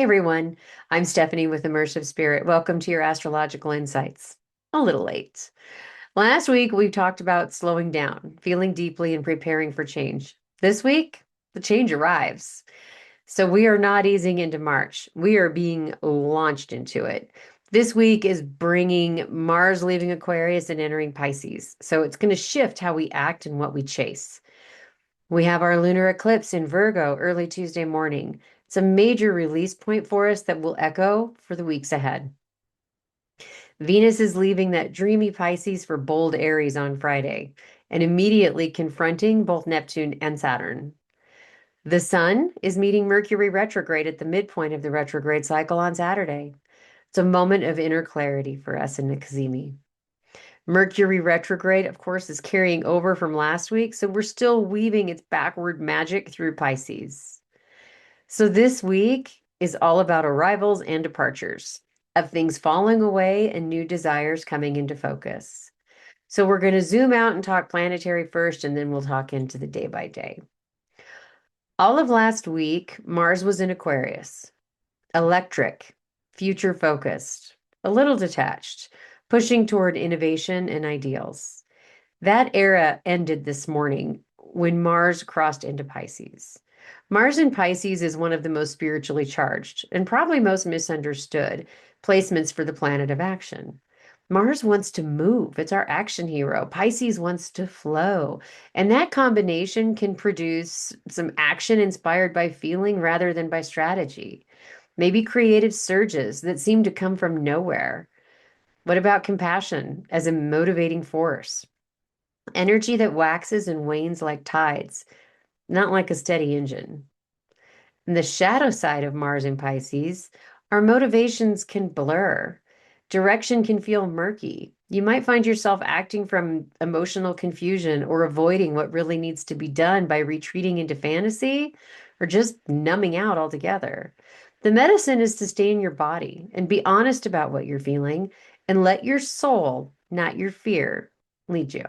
everyone, I'm Stephanie with Immersive Spirit. Welcome to your astrological insights. A little late. Last week, we talked about slowing down, feeling deeply, and preparing for change. This week, the change arrives. So we are not easing into March. We are being launched into it. This week is bringing Mars leaving Aquarius and entering Pisces. So it's going to shift how we act and what we chase. We have our lunar eclipse in Virgo early Tuesday morning. It's a major release point for us that will echo for the weeks ahead. Venus is leaving that dreamy Pisces for bold Aries on Friday and immediately confronting both Neptune and Saturn. The Sun is meeting Mercury retrograde at the midpoint of the retrograde cycle on Saturday. It's a moment of inner clarity for us in the Cazimi. Mercury retrograde, of course, is carrying over from last week, so we're still weaving its backward magic through Pisces. So this week is all about arrivals and departures, of things falling away and new desires coming into focus. So we're going to zoom out and talk planetary first, and then we'll talk into the day by day. All of last week, Mars was in Aquarius, electric, future focused, a little detached, pushing toward innovation and ideals. That era ended this morning when Mars crossed into Pisces. Mars in Pisces is one of the most spiritually charged and probably most misunderstood placements for the planet of action. Mars wants to move. It's our action hero. Pisces wants to flow. And that combination can produce some action inspired by feeling rather than by strategy. Maybe creative surges that seem to come from nowhere. What about compassion as a motivating force? Energy that waxes and wanes like tides, not like a steady engine. And the shadow side of Mars in Pisces, our motivations can blur. Direction can feel murky. You might find yourself acting from emotional confusion or avoiding what really needs to be done by retreating into fantasy or just numbing out altogether. The medicine is to stay in your body and be honest about what you're feeling and let your soul, not your fear, lead you.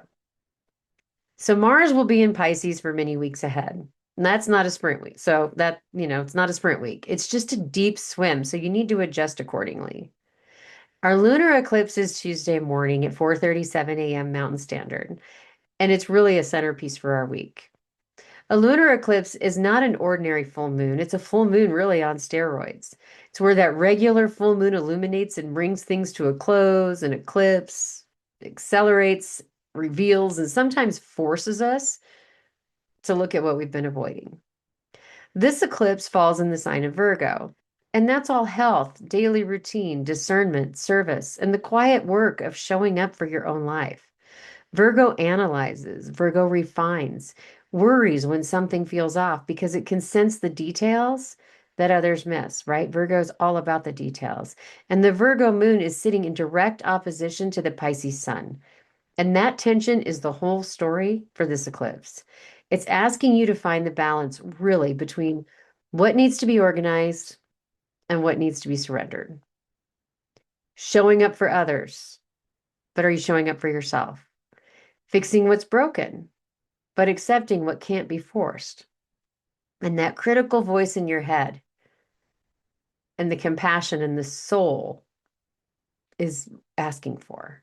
So Mars will be in Pisces for many weeks ahead. And that's not a sprint week. So it's not a sprint week. It's just a deep swim. So you need to adjust accordingly. Our lunar eclipse is Tuesday morning at 4:37 a.m. Mountain Standard, and it's really a centerpiece for our week. A lunar eclipse is not an ordinary full moon. It's a full moon really on steroids. It's where that regular full moon illuminates and brings things to a close, an eclipse accelerates, reveals, and sometimes forces us to look at what we've been avoiding. This eclipse falls in the sign of Virgo, and that's all health, daily routine, discernment, service, and the quiet work of showing up for your own life. Virgo analyzes, Virgo refines, worries when something feels off because it can sense the details that others miss, right? Virgo is all about the details. And the Virgo moon is sitting in direct opposition to the Pisces sun. And that tension is the whole story for this eclipse. It's asking you to find the balance really between what needs to be organized and what needs to be surrendered. Showing up for others, but are you showing up for yourself? Fixing what's broken, but accepting what can't be forced. And that critical voice in your head and the compassion and the soul is asking for.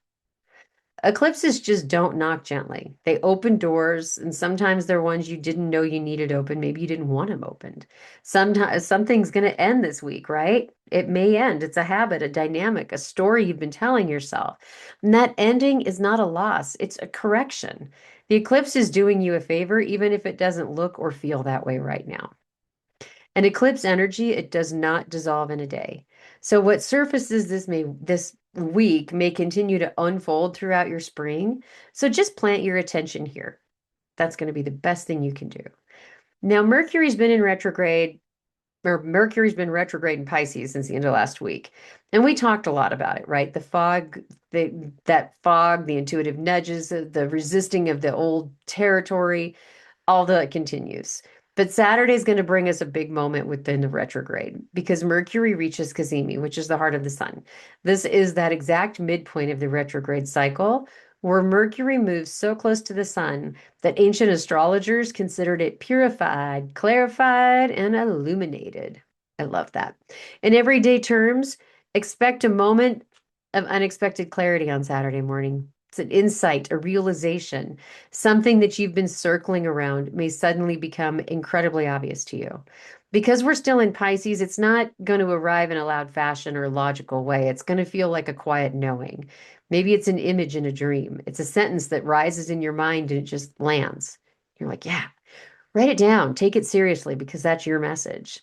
Eclipses just don't knock gently. They open doors, and sometimes they're ones you didn't know you needed open. Maybe you didn't want them opened. Sometimes something's going to end this week, right? It may end. It's a habit, a dynamic, a story you've been telling yourself. And that ending is not a loss, it's a correction. The eclipse is doing you a favor, even if it doesn't look or feel that way right now. And eclipse energy, it does not dissolve in a day. So what surfaces this week may continue to unfold throughout your spring. So just plant your attention here. That's going to be the best thing you can do. Now, Mercury's been retrograde in Pisces since the end of last week. And we talked a lot about it, right? The fog, that fog, the intuitive nudges, the resisting of the old territory, all that continues. But Saturday is going to bring us a big moment within the retrograde because Mercury reaches Cazimi, which is the heart of the sun. This is that exact midpoint of the retrograde cycle where Mercury moves so close to the sun that ancient astrologers considered it purified, clarified, and illuminated. I love that. In everyday terms, expect a moment of unexpected clarity on Saturday morning. It's an insight, a realization, something that you've been circling around may suddenly become incredibly obvious to you. Because we're still in Pisces, it's not going to arrive in a loud fashion or logical way. It's going to feel like a quiet knowing. Maybe it's an image in a dream. It's a sentence that rises in your mind and it just lands. You're like, yeah, write it down, take it seriously because that's your message.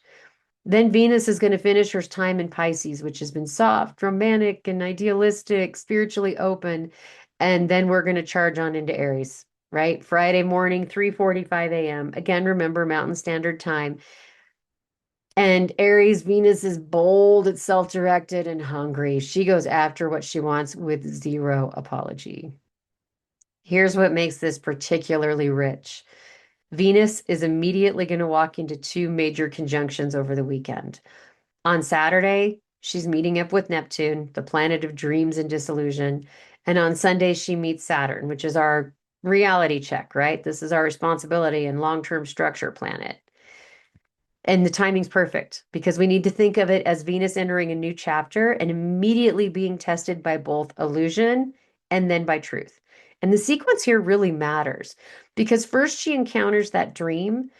Then Venus is going to finish her time in Pisces, which has been soft, romantic, and idealistic, spiritually open. And then we're going to charge on into Aries, right? Friday morning, 3:45 a.m. Again, remember Mountain Standard Time. And Aries, Venus is bold, it's self-directed and hungry. She goes after what she wants with zero apology. Here's what makes this particularly rich. Venus is immediately going to walk into two major conjunctions over the weekend. On Saturday, she's meeting up with Neptune, the planet of dreams and disillusion. And on Sunday, she meets Saturn, which is our reality check, right? This is our responsibility and long-term structure planet. And the timing's perfect because we need to think of it as Venus entering a new chapter and immediately being tested by both illusion and then by truth. And the sequence here really matters because first she encounters that dream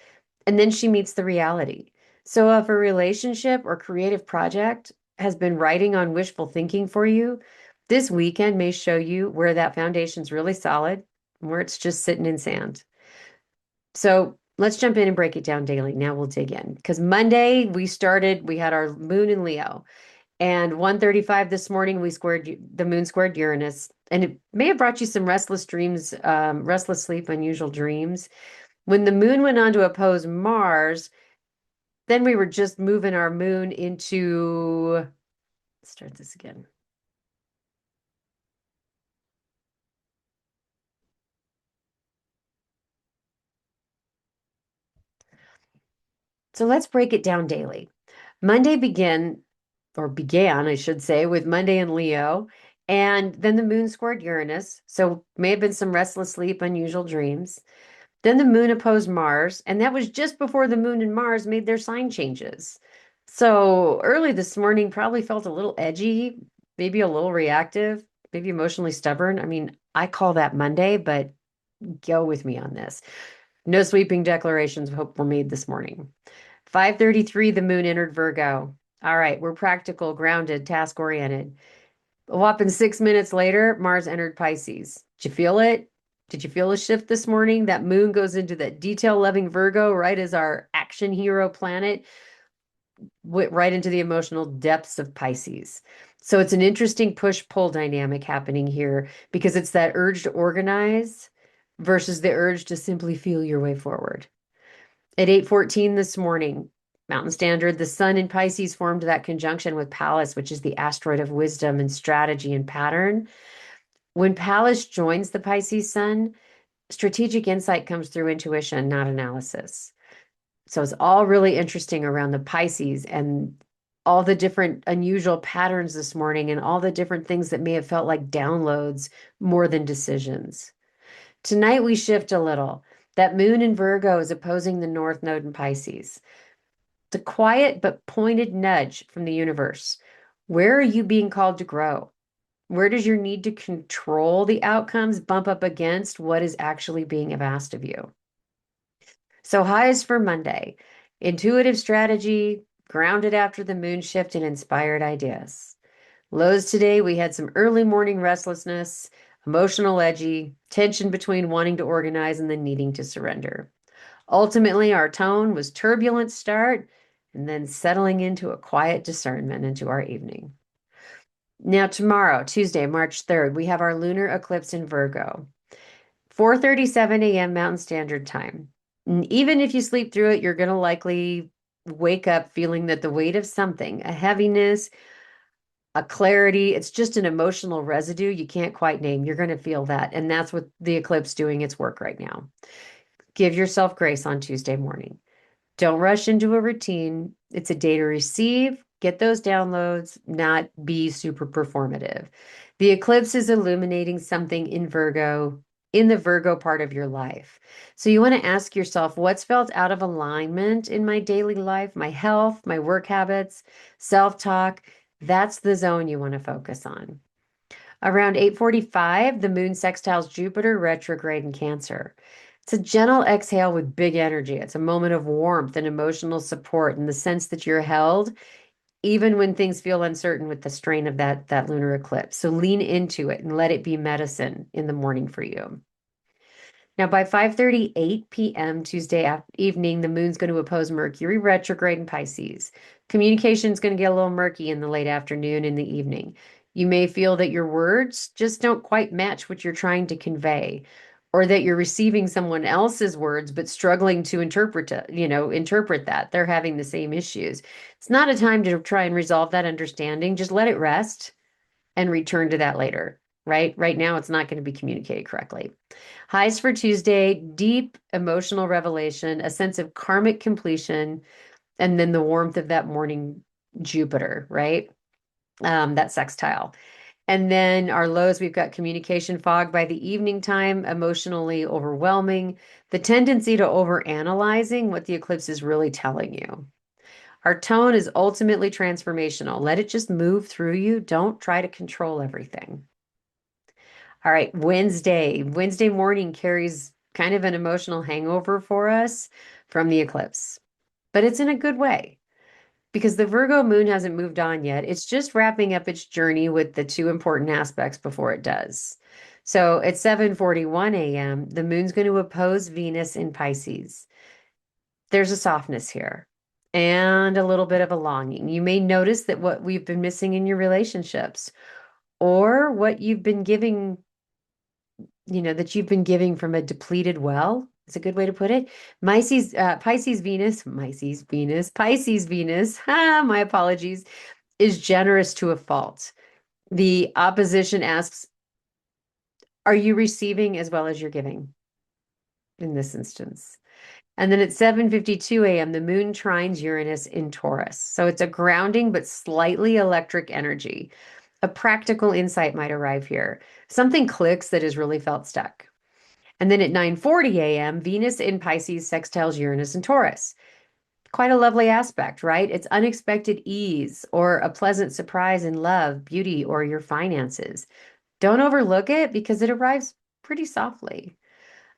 and then she meets the reality. So if a relationship or creative project has been riding on wishful thinking for you, this weekend may show you where that foundation's really solid, where it's just sitting in sand. So let's jump in and break it down daily. Now we'll dig in. Because Monday we had our moon in Leo. And 1:35 this morning, the moon squared Uranus. And it may have brought you some restless dreams, restless sleep, unusual dreams. When the moon went on to oppose Mars, then we were just moving our moon into, let's start this again. So let's break it down daily. Monday began, I should say, with Monday in Leo, and then the moon squared Uranus. So may have been some restless sleep, unusual dreams. Then the moon opposed Mars, and that was just before the moon and Mars made their sign changes. So early this morning probably felt a little edgy, maybe a little reactive, maybe emotionally stubborn. I mean, I call that Monday, but go with me on this. No sweeping declarations of hope were made this morning. 5:33, the moon entered Virgo. All right, we're practical, grounded, task oriented. A whopping 6 minutes later, Mars entered Pisces. Did you feel it? Did you feel a shift this morning? That moon goes into that detail loving Virgo, right as our action hero planet, went right into the emotional depths of Pisces. So it's an interesting push pull dynamic happening here because it's that urge to organize versus the urge to simply feel your way forward. At 8:14 this morning, Mountain Standard, the sun in Pisces formed that conjunction with Pallas, which is the asteroid of wisdom and strategy and pattern. When Pallas joins the Pisces sun, strategic insight comes through intuition, not analysis. So it's all really interesting around the Pisces and all the different unusual patterns this morning and all the different things that may have felt like downloads more than decisions. Tonight we shift a little. That moon in Virgo is opposing the North Node in Pisces. It's a quiet but pointed nudge from the universe. Where are you being called to grow? Where does your need to control the outcomes bump up against what is actually being asked of you? So highs for Monday, intuitive strategy, grounded after the moon shift and inspired ideas. Lows today, we had some early morning restlessness, emotional edgy, tension between wanting to organize and then needing to surrender. Ultimately, our tone was turbulent start and then settling into a quiet discernment into our evening. Now, tomorrow, Tuesday, March 3rd, we have our lunar eclipse in Virgo, 4:37 a.m. Mountain Standard Time. And even if you sleep through it, you're going to likely wake up feeling that the weight of something, a heaviness, a clarity, it's just an emotional residue you can't quite name. You're going to feel that. And that's what the eclipse doing its work right now. Give yourself grace on Tuesday morning. Don't rush into a routine. It's a day to receive, get those downloads, not be super performative. The eclipse is illuminating something in Virgo in the Virgo part of your life. So you want to ask yourself, what's felt out of alignment in my daily life, my health, my work habits, self-talk? That's the zone you want to focus on. Around 8:45, the moon sextiles Jupiter retrograde in Cancer. It's a gentle exhale with big energy. It's a moment of warmth and emotional support and the sense that you're held even when things feel uncertain with the strain of that lunar eclipse. So lean into it and let it be medicine in the morning for you. Now, by 5:38 p.m. Tuesday evening, the moon's going to oppose Mercury retrograde in Pisces. Communication is going to get a little murky in the late afternoon and the evening. You may feel that your words just don't quite match what you're trying to convey, or that you're receiving someone else's words but struggling to interpret that. They're having the same issues. It's not a time to try and resolve that understanding. Just let it rest and return to that later, right? Right now, it's not going to be communicated correctly. Highs for Tuesday, deep emotional revelation, a sense of karmic completion, and then the warmth of that morning Jupiter, right? That sextile. And then our lows, we've got communication fog by the evening time, emotionally overwhelming, the tendency to overanalyzing what the eclipse is really telling you. Our tone is ultimately transformational. Let it just move through you. Don't try to control everything. All right, Wednesday. Wednesday morning carries kind of an emotional hangover for us from the eclipse, but it's in a good way because the Virgo moon hasn't moved on yet. It's just wrapping up its journey with the two important aspects before it does. So at 7:41 a.m., the moon's going to oppose Venus in Pisces. There's a softness here and a little bit of a longing. You may notice that what we've been missing in your relationships or what you've been giving that you've been giving from a depleted well. It's a good way to put it. Pisces Venus, my apologies, is generous to a fault. The opposition asks, are you receiving as well as you're giving in this instance? And then at 7:52 a.m., the moon trines Uranus in Taurus. So it's a grounding but slightly electric energy. A practical insight might arrive here. Something clicks that has really felt stuck. And then at 9:40 a.m., Venus in Pisces sextiles Uranus in Taurus. Quite a lovely aspect, right? It's unexpected ease or a pleasant surprise in love, beauty, or your finances. Don't overlook it because it arrives pretty softly.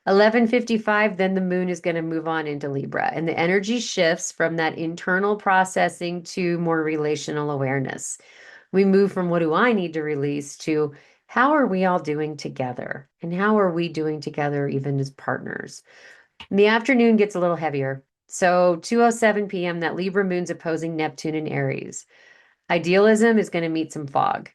11:55, then the moon is going to move on into Libra, and the energy shifts from that internal processing to more relational awareness. We move from what do I need to release to how are we all doing together? And how are we doing together even as partners? And the afternoon gets a little heavier. So 2:07 p.m., that Libra moon's opposing Neptune in Aries. Idealism is going to meet some fog.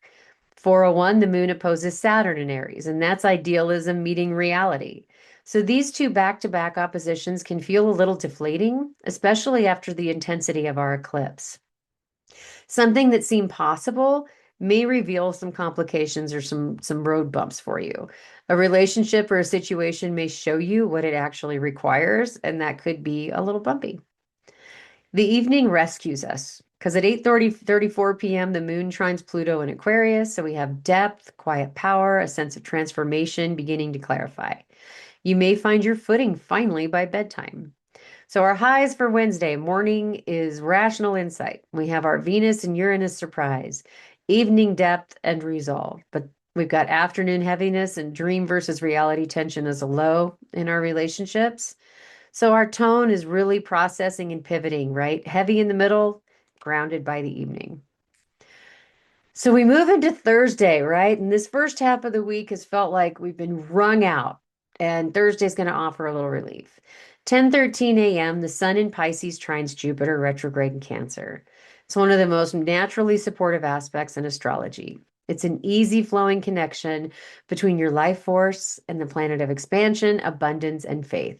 4:01, the moon opposes Saturn in Aries, and that's idealism meeting reality. So these two back-to-back oppositions can feel a little deflating, especially after the intensity of our eclipse. Something that seemed possible may reveal some complications or some road bumps for you. A relationship or a situation may show you what it actually requires, and that could be a little bumpy. The evening rescues us because at 8:34 p.m., the moon trines Pluto in Aquarius. So we have depth, quiet power, a sense of transformation beginning to clarify. You may find your footing finally by bedtime. So our highs for Wednesday morning is rational insight. We have our Venus and Uranus surprise, evening depth and resolve. But we've got afternoon heaviness and dream versus reality tension as a low in our relationships. So our tone is really processing and pivoting, right? Heavy in the middle, grounded by the evening. So we move into Thursday, right? And this first half of the week has felt like we've been wrung out, and Thursday's going to offer a little relief. 10:13 a.m., the sun in Pisces trines Jupiter retrograde in Cancer. It's one of the most naturally supportive aspects in astrology. It's an easy flowing connection between your life force and the planet of expansion, abundance, and faith.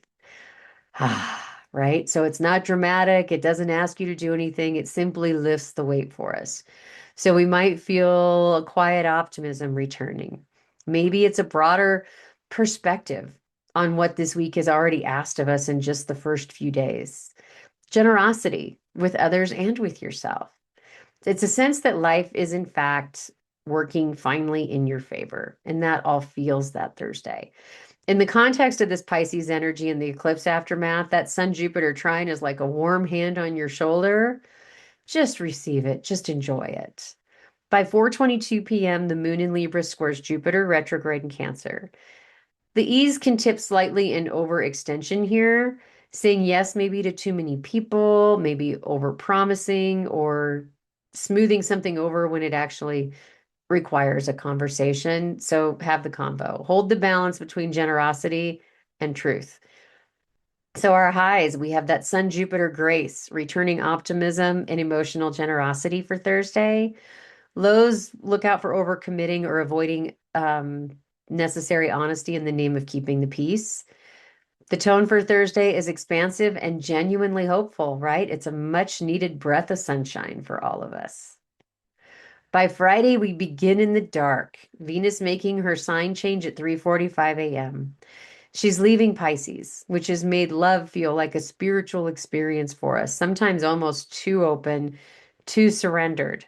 Right? So it's not dramatic. It doesn't ask you to do anything. It simply lifts the weight for us. So we might feel a quiet optimism returning. Maybe it's a broader perspective on what this week has already asked of us in just the first few days. Generosity with others and with yourself. It's a sense that life is, in fact, working finally in your favor. And that all feels that Thursday. In the context of this Pisces energy and the eclipse aftermath, that Sun Jupiter trine is like a warm hand on your shoulder. Just receive it, just enjoy it. By 4:22 p.m., the moon in Libra squares Jupiter retrograde in Cancer. The ease can tip slightly in overextension here, saying yes maybe to too many people, maybe overpromising or smoothing something over when it actually requires a conversation. So have the combo. Hold the balance between generosity and truth. So our highs, we have that Sun Jupiter grace, returning optimism and emotional generosity for Thursday. Lows, look out for overcommitting or avoiding necessary honesty in the name of keeping the peace. The tone for Thursday is expansive and genuinely hopeful, right? It's a much needed breath of sunshine for all of us. By Friday, we begin in the dark. Venus making her sign change at 3:45 a.m. She's leaving Pisces, which has made love feel like a spiritual experience for us, sometimes almost too open, too surrendered,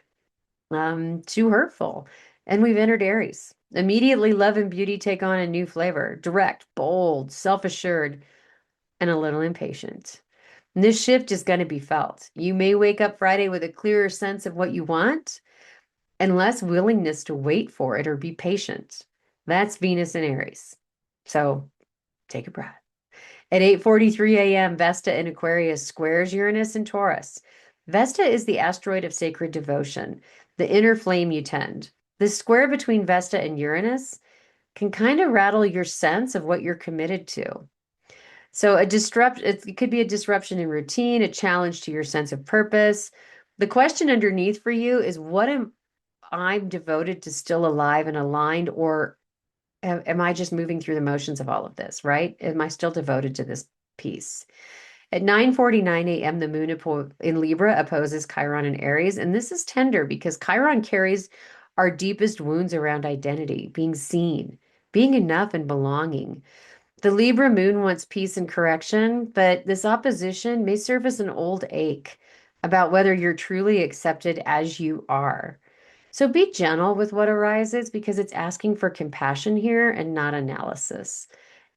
too hurtful. And we've entered Aries. Immediately, love and beauty take on a new flavor, direct, bold, self-assured, and a little impatient. And this shift is going to be felt. You may wake up Friday with a clearer sense of what you want and less willingness to wait for it or be patient. That's Venus in Aries. So take a breath. At 8:43 a.m., Vesta in Aquarius squares Uranus in Taurus. Vesta is the asteroid of sacred devotion, the inner flame you tend. This square between Vesta and Uranus can kind of rattle your sense of what you're committed to. So it could be a disruption in routine, a challenge to your sense of purpose. The question underneath for you is what am I devoted to still alive and aligned, or am I just moving through the motions of all of this, right? Am I still devoted to this piece? At 9:49 a.m., the moon in Libra opposes Chiron in Aries, and this is tender because Chiron carries our deepest wounds around identity, being seen, being enough and belonging. The Libra moon wants peace and correction, but this opposition may serve as an old ache about whether you're truly accepted as you are. So be gentle with what arises because it's asking for compassion here and not analysis.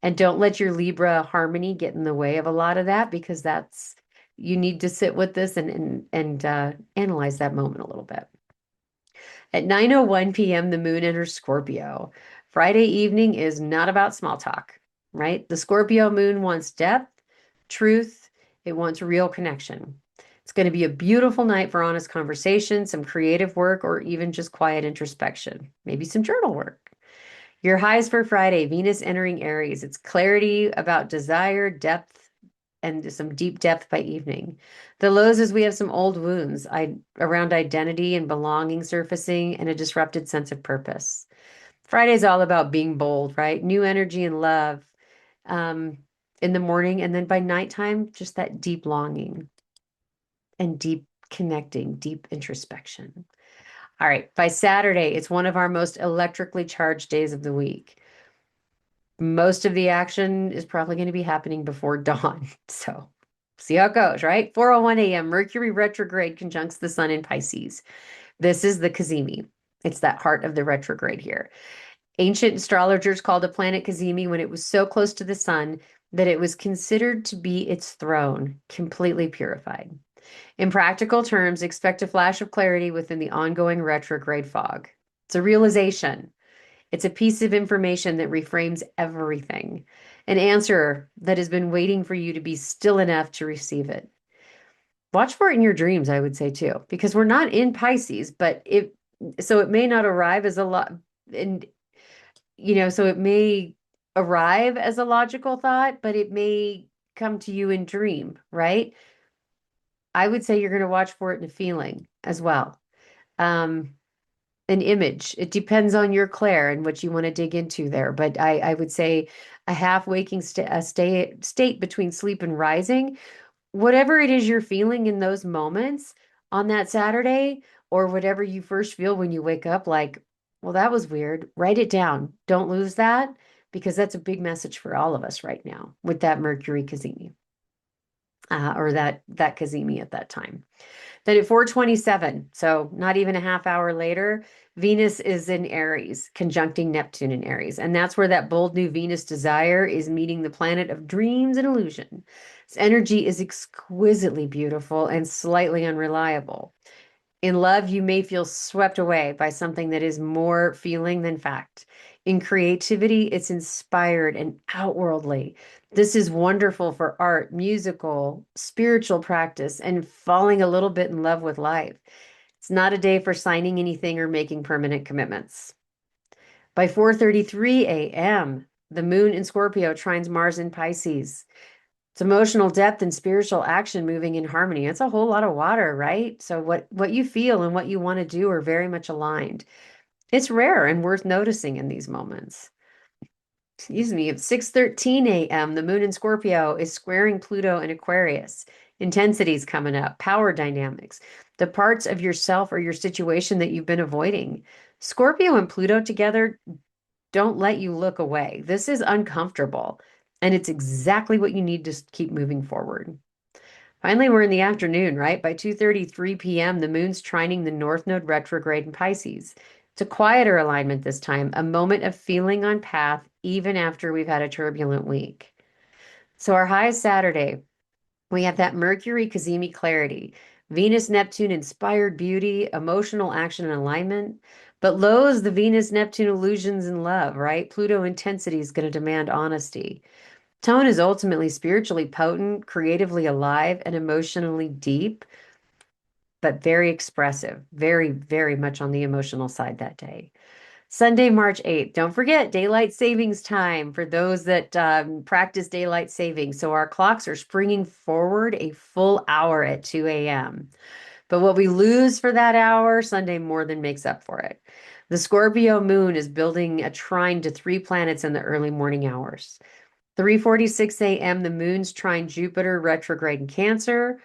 And don't let your Libra harmony get in the way of a lot of that because you need to sit with this and analyze that moment a little bit. At 9:01 p.m., the moon enters Scorpio. Friday evening is not about small talk, right? The Scorpio moon wants depth, truth, it wants real connection. It's going to be a beautiful night for honest conversation, some creative work, or even just quiet introspection, maybe some journal work. Your highs for Friday, Venus entering Aries. It's clarity about desire, depth, and some deep depth by evening. The lows is we have some old wounds around identity and belonging surfacing and a disrupted sense of purpose. Friday's all about being bold, right? New energy and love um, in the morning. And then by nighttime, just that deep longing and deep connecting, deep introspection. All right. By Saturday, it's one of our most electrically charged days of the week. Most of the action is probably going to be happening before dawn. So see how it goes, right? 4:01 a.m. Mercury retrograde conjuncts the sun in Pisces. This is the Cazimi. It's that heart of the retrograde here. Ancient astrologers called a planet Cazimi when it was so close to the sun that it was considered to be its throne, completely purified. In practical terms, expect a flash of clarity within the ongoing retrograde fog. It's a realization. It's a piece of information that reframes everything, an answer that has been waiting for you to be still enough to receive it. Watch for it in your dreams, I would say too, because we're not in Pisces, but it may not arrive as a lot, and so it may arrive as a logical thought, but it may come to you in dream, right? I would say you're going to watch for it in a feeling as well. Um, an image. It depends on your clair and what you want to dig into there. But I would say a half waking state between sleep and rising, whatever it is you're feeling in those moments on that Saturday, or whatever you first feel when you wake up, like, well, that was weird. Write it down. Don't lose that because that's a big message for all of us right now with that Mercury Cazimi. or that Cazimi at that time. Then at 4:27, so not even a half hour later, Venus is in Aries, conjuncting Neptune in Aries. And that's where that bold new Venus desire is meeting the planet of dreams and illusion. Its energy is exquisitely beautiful and slightly unreliable. In love, you may feel swept away by something that is more feeling than fact. In creativity, it's inspired and outworldly. This is wonderful for art, musical, spiritual practice, and falling a little bit in love with life. It's not a day for signing anything or making permanent commitments. By 4:33 a.m., the moon in Scorpio trines Mars in Pisces. It's emotional depth and spiritual action moving in harmony. It's a whole lot of water, right? So what you feel and what you want to do are very much aligned. It's rare and worth noticing in these moments. Excuse me, at 6:13 a.m., the moon in Scorpio is squaring Pluto in Aquarius. Intensities coming up, power dynamics, the parts of yourself or your situation that you've been avoiding. Scorpio and Pluto together don't let you look away. This is uncomfortable, and it's exactly what you need to keep moving forward. Finally, we're in the afternoon, right? By 2:33 p.m., the moon's trining the North Node retrograde in Pisces. It's a quieter alignment this time, a moment of feeling on path even after we've had a turbulent week. So our high is Saturday. We have that Mercury Cazimi clarity, Venus Neptune inspired beauty, emotional action and alignment. But low is the Venus Neptune illusions and love, right? Pluto intensity is going to demand honesty. Tone is ultimately spiritually potent, creatively alive, and emotionally deep, but very expressive, very, very much on the emotional side that day. Sunday, March 8th. Don't forget daylight savings time for those that practice daylight savings. So our clocks are springing forward a full hour at 2 a.m. But what we lose for that hour, Sunday more than makes up for it. The Scorpio moon is building a trine to three planets in the early morning hours. 3:46 a.m., the moon's trine Jupiter retrograde in Cancer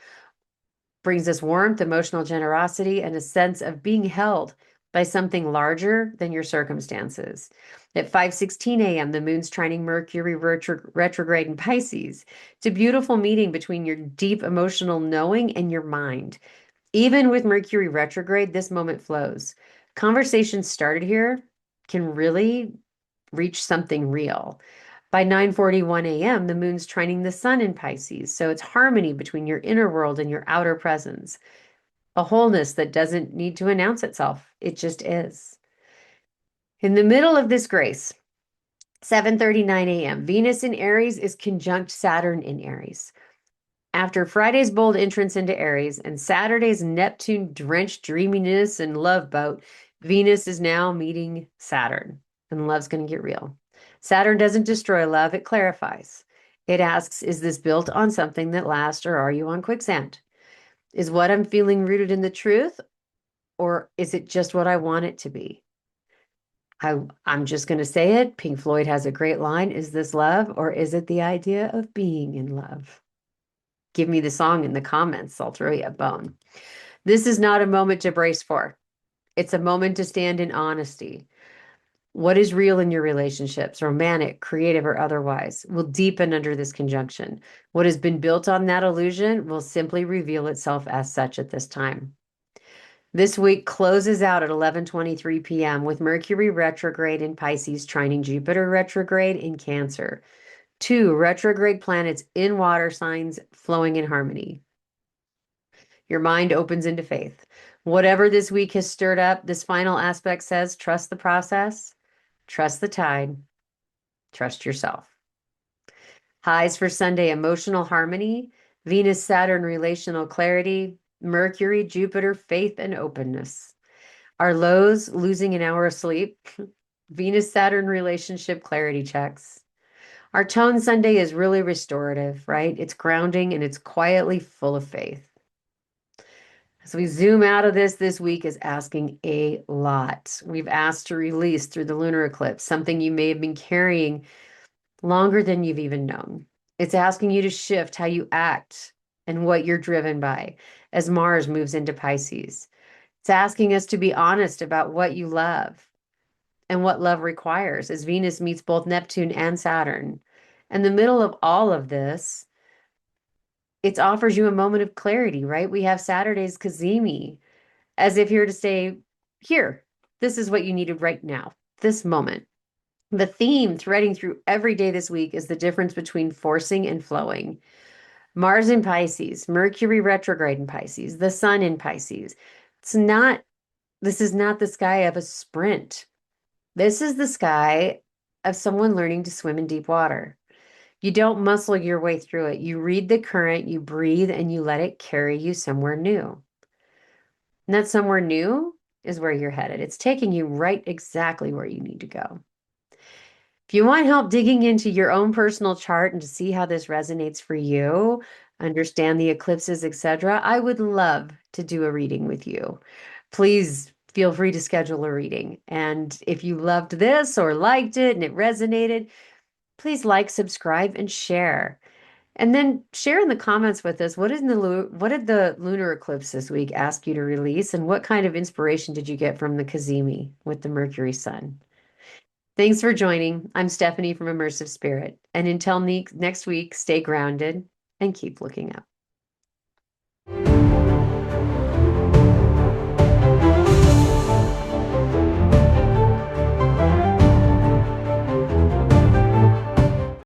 brings us warmth, emotional generosity, and a sense of being held by something larger than your circumstances. At 5:16 a.m., the moon's trining Mercury retrograde in Pisces. It's a beautiful meeting between your deep emotional knowing and your mind. Even with Mercury retrograde, this moment flows. Conversations started here can really reach something real. By 9:41 a.m., the moon's trining the sun in Pisces, so it's harmony between your inner world and your outer presence. A wholeness that doesn't need to announce itself. It just is. In the middle of this grace, 7:39 a.m., Venus in Aries is conjunct Saturn in Aries. After Friday's bold entrance into Aries and Saturday's Neptune drenched dreaminess and love boat, Venus is now meeting Saturn, and love's going to get real. Saturn doesn't destroy love, it clarifies. It asks, is this built on something that lasts, or are you on quicksand? Is what I'm feeling rooted in the truth, or is it just what I want it to be? I'm just going to say it. Pink Floyd has a great line. Is this love, or is it the idea of being in love? Give me the song in the comments. I'll throw you a bone. This is not a moment to brace for. It's a moment to stand in honesty. What is real in your relationships, romantic, creative, or otherwise, will deepen under this conjunction. What has been built on that illusion will simply reveal itself as such at this time. This week closes out at 11:23 p.m. with Mercury retrograde in Pisces trining Jupiter retrograde in Cancer. Two retrograde planets in water signs flowing in harmony. Your mind opens into faith. Whatever this week has stirred up, this final aspect says trust the process, trust the tide, trust yourself. Highs for Sunday emotional harmony, Venus Saturn relational clarity, Mercury Jupiter faith and openness. Our lows losing an hour of sleep, Venus Saturn relationship clarity checks. Our tone Sunday is really restorative, right? It's grounding and it's quietly full of faith. As we zoom out of this week is asking a lot. We've asked to release through the lunar eclipse something you may have been carrying longer than you've even known. It's asking you to shift how you act and what you're driven by as Mars moves into Pisces. It's asking us to be honest about what you love and what love requires as Venus meets both Neptune and Saturn. In the middle of all of this it offers you a moment of clarity, right? We have Saturday's Cazimi as if here to say, here, this is what you needed right now, this moment. The theme threading through every day this week is the difference between forcing and flowing. Mars in Pisces, Mercury retrograde in Pisces, the sun in Pisces. It's not, this is not the sky of a sprint. This is the sky of someone learning to swim in deep water. You don't muscle your way through it. You read the current, you breathe, and you let it carry you somewhere new. And that somewhere new is where you're headed. It's taking you right exactly where you need to go. If you want help digging into your own personal chart and to see how this resonates for you, understand the eclipses, etc., I would love to do a reading with you. Please feel free to schedule a reading. And if you loved this or liked it and it resonated, please like, subscribe, and share. And then share in the comments with us what did the lunar eclipse this week ask you to release, and what kind of inspiration did you get from the Cazimi with the Mercury Sun? Thanks for joining. I'm Stephanie from Immersive Spirit. And until next week, stay grounded and keep looking up.